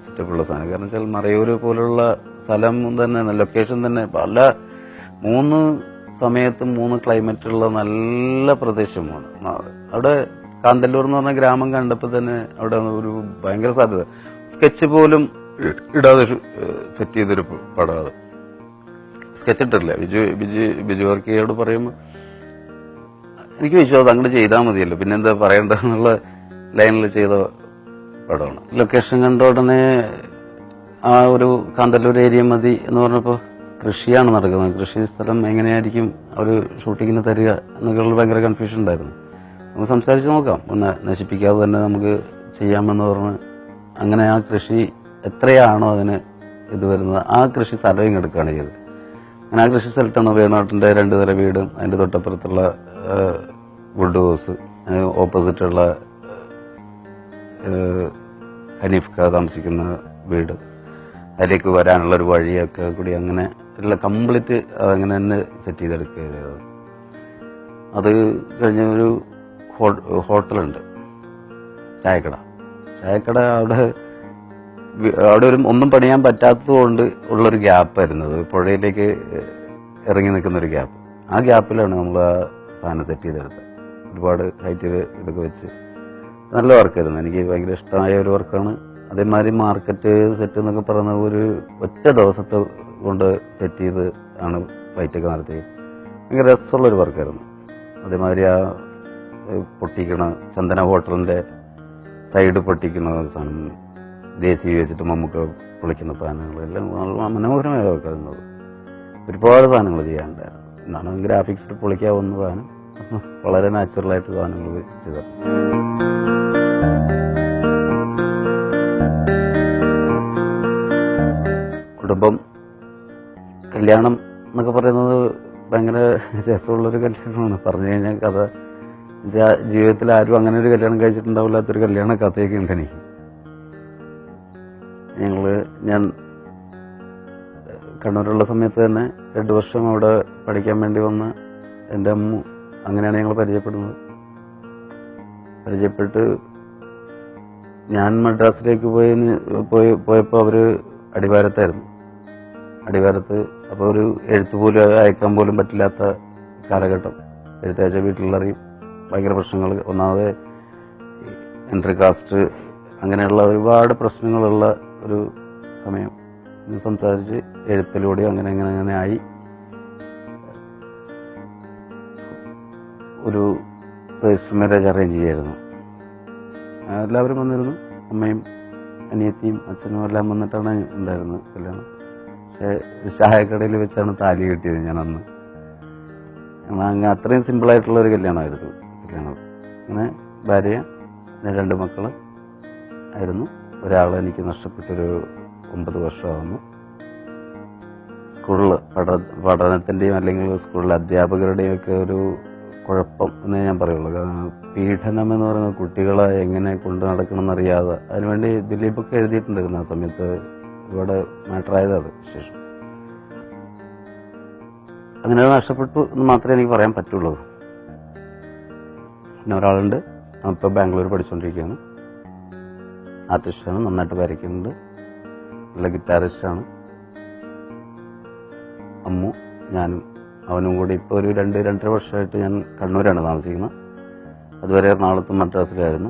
സെറ്റപ്പുള്ള സാധനം. കാരണം വെച്ചാൽ മറയൂർ പോലുള്ള സ്ഥലം തന്നെ ലൊക്കേഷൻ തന്നെ പല 3 സമയത്തും 3 ക്ലൈമറ്റുള്ള നല്ല പ്രദേശമാണ്. അവിടെ കാന്തല്ലൂർ എന്ന് പറഞ്ഞ ഗ്രാമം കണ്ടപ്പോൾ തന്നെ അവിടെ ഒരു ഭയങ്കര സാധ്യത. സ്കെച്ച് പോലും ഇടാതെ സെറ്റ് ചെയ്തൊരു പടം അത്. സ്കെച്ച് ഇട്ടില്ല. ബിജു വർക്കിയോട് പറയുമ്പോൾ എനിക്ക് വിശ്വാസം അങ്ങോട്ട് ചെയ്താൽ മതിയല്ലോ, പിന്നെന്താ പറയണ്ടെന്നുള്ള ലൈനിൽ ചെയ്ത പടമാണ്. ലൊക്കേഷൻ കണ്ട ഉടനെ ആ ഒരു കാന്തല്ലൂർ ഏരിയ മതി എന്ന് പറഞ്ഞപ്പോൾ കൃഷിയാണ് നടക്കുന്നത്. കൃഷി സ്ഥലം എങ്ങനെയായിരിക്കും അവർ ഷൂട്ടിങ്ങിന് തരിക എന്നൊക്കെയുള്ള ഭയങ്കര കൺഫ്യൂഷൻ ഉണ്ടായിരുന്നു. നമുക്ക് സംസാരിച്ച് നോക്കാം, ഒന്ന് നശിപ്പിക്കാതെ തന്നെ നമുക്ക് ചെയ്യാമെന്ന് പറഞ്ഞ് അങ്ങനെ ആ കൃഷി എത്രയാണോ അതിന് ഇത് വരുന്നത് ആ കൃഷി സ്ഥലം ഇങ്ങെടുക്കുകയാണ് ചെയ്തത്. അങ്ങനെ ആ കൃഷി സ്ഥലത്താണ് വേണാട്ടിൻ്റെ 2 നില വീടും അതിൻ്റെ തൊട്ടപ്പുറത്തുള്ള വുഡ് ഹൗസ്, ഓപ്പോസിറ്റുള്ള ഹനീഫ് ഖാ താമസിക്കുന്ന വീട്, അതിലേക്ക് വരാനുള്ളൊരു വഴിയൊക്കെ കൂടി അങ്ങനെ ഉള്ള കംപ്ലീറ്റ് അതങ്ങനെ തന്നെ സെറ്റ് ചെയ്തെടുക്കുക ചെയ്തത്. അത് കഴിഞ്ഞ ഒരു ഹോട്ടലുണ്ട്, ചായക്കട. അവിടെ ഒന്നും പണിയാൻ പറ്റാത്തത് കൊണ്ട് ഉള്ളൊരു ഗ്യാപ്പായിരുന്നു അത്, പുഴയിലേക്ക് ഇറങ്ങി നിൽക്കുന്നൊരു ഗ്യാപ്പ്. ആ ഗ്യാപ്പിലാണ് നമ്മൾ ആ സാധനം സെറ്റ് ചെയ്തെടുത്തത്. ഒരുപാട് ഹൈറ്റിൽ ഇതൊക്കെ വെച്ച് നല്ല വർക്കായിരുന്നു. എനിക്ക് ഭയങ്കര ഇഷ്ടമായ ഒരു വർക്കാണ്. അതേമാതിരി മാർക്കറ്റ് സെറ്റ് എന്നൊക്കെ പറയുന്ന ഒരു ഒറ്റ ദിവസത്തെ കൊണ്ട് സെറ്റ് ചെയ്ത് ആണ് ഫൈറ്റൊക്കെ നടത്തി. ഭയങ്കര രസമുള്ളൊരു വർക്കായിരുന്നു. അതേമാതിരി ആ പൊട്ടിക്കണ ചന്ദന ഹോട്ടലിൻ്റെ സൈഡ് പൊട്ടിക്കുന്ന സാധനം, ദേശീയ വെച്ചിട്ട് മമ്മൂക്ക പൊളിക്കുന്ന സാധനങ്ങളെല്ലാം മനോഹരമായ വർക്കായിരുന്നു. ഒരുപാട് സാധനങ്ങൾ ചെയ്യാനുണ്ടായിരുന്നു. എന്നാണ് ഗ്രാഫിക്സിൽ പൊളിക്കാവുന്ന സാധനം, വളരെ നാച്ചുറലായിട്ട് സാധനങ്ങൾ ചെയ്തത്. കുടുംബം കല്യാണം എന്നൊക്കെ പറയുന്നത് ഭയങ്കര രസമുള്ളൊരു കല്യാണമാണ്. പറഞ്ഞു കഴിഞ്ഞാൽ കഥ ജീവിതത്തിൽ ആരും അങ്ങനെ ഒരു കല്യാണം കഴിച്ചിട്ടുണ്ടാവില്ലാത്തൊരു കല്യാണ കഥയൊക്കെ ഉണ്ട് എനിക്ക്. ഞാൻ കണ്ണൂരുള്ള സമയത്ത് തന്നെ 2 വർഷം അവിടെ പഠിക്കാൻ വേണ്ടി വന്ന എൻ്റെ അമ്മ, അങ്ങനെയാണ് ഞങ്ങൾ പരിചയപ്പെട്ട് ഞാൻ മദ്രാസിലേക്ക് പോയപ്പോൾ അവർ അടിവാരത്ത്. അപ്പോൾ ഒരു എഴുത്ത് പോലും അയക്കാൻ പോലും പറ്റില്ലാത്ത കാലഘട്ടം. എഴുത്തയച്ച വീട്ടിലറിയും, ഭയങ്കര പ്രശ്നങ്ങൾ. ഒന്നാമത് എൻട്രി കാസ്റ്റ്, അങ്ങനെയുള്ള ഒരുപാട് പ്രശ്നങ്ങളുള്ള ഒരു സമയം. ഇത് സംസാരിച്ച് എഴുത്തിലൂടെ അങ്ങനെ ആയി ഒരു രജിസ്റ്റർ മാരേജ് അറേഞ്ച് ചെയ്യായിരുന്നു. എല്ലാവരും വന്നിരുന്നു, അമ്മയും അനിയത്തിയും അച്ഛനും എല്ലാം വന്നിട്ടാണ് ഉണ്ടായിരുന്നത് കല്യാണം. പക്ഷേ ചായക്കടയിൽ വെച്ചാണ് താലി കെട്ടിയത് ഞാൻ അന്ന്. അങ്ങനെ അത്രയും സിമ്പിളായിട്ടുള്ളൊരു കല്യാണം. അങ്ങനെ ഭാര്യ, 2 മക്കൾ ആയിരുന്നു. ഒരാൾ എനിക്ക് നഷ്ടപ്പെട്ടൊരു 9 വർഷമാകുന്നു. സ്കൂളിൽ പഠനത്തിൻ്റെയും അല്ലെങ്കിൽ സ്കൂളിലെ അധ്യാപകരുടെയും ഒക്കെ ഒരു കുഴപ്പം എന്നേ ഞാൻ പറയുള്ളൂ. പീഡനം എന്ന് പറയുന്നത് കുട്ടികളെ എങ്ങനെ കൊണ്ടു നടക്കണമെന്നറിയാതെ, അതിനുവേണ്ടി ദിലീപൊക്കെ എഴുതിയിട്ടുണ്ടായിരുന്നു. ആ സമയത്ത് ഒരുപാട് മാറ്ററായത് അത് ശേഷം. അങ്ങനെ നഷ്ടപ്പെട്ടു എന്ന് മാത്രമേ എനിക്ക് പറയാൻ പറ്റുള്ളൂ. പിന്നെ ഒരാളുണ്ട്, ഇപ്പോൾ ബാംഗ്ലൂർ പഠിച്ചുകൊണ്ടിരിക്കുകയാണ്. ആർട്ടിസ്റ്റാണ്, നന്നായിട്ട് വരയ്ക്കുന്നുണ്ട്, നല്ല ഗിറ്റാറിസ്റ്റാണ്. അമ്മു, ഞാനും അവനും കൂടി ഇപ്പോൾ ഒരു 2-2.5 വർഷമായിട്ട് ഞാൻ കണ്ണൂരാണ് താമസിക്കുന്നത്. അതുവരെ എറണാകുളത്തും മദ്രാസിലായിരുന്നു.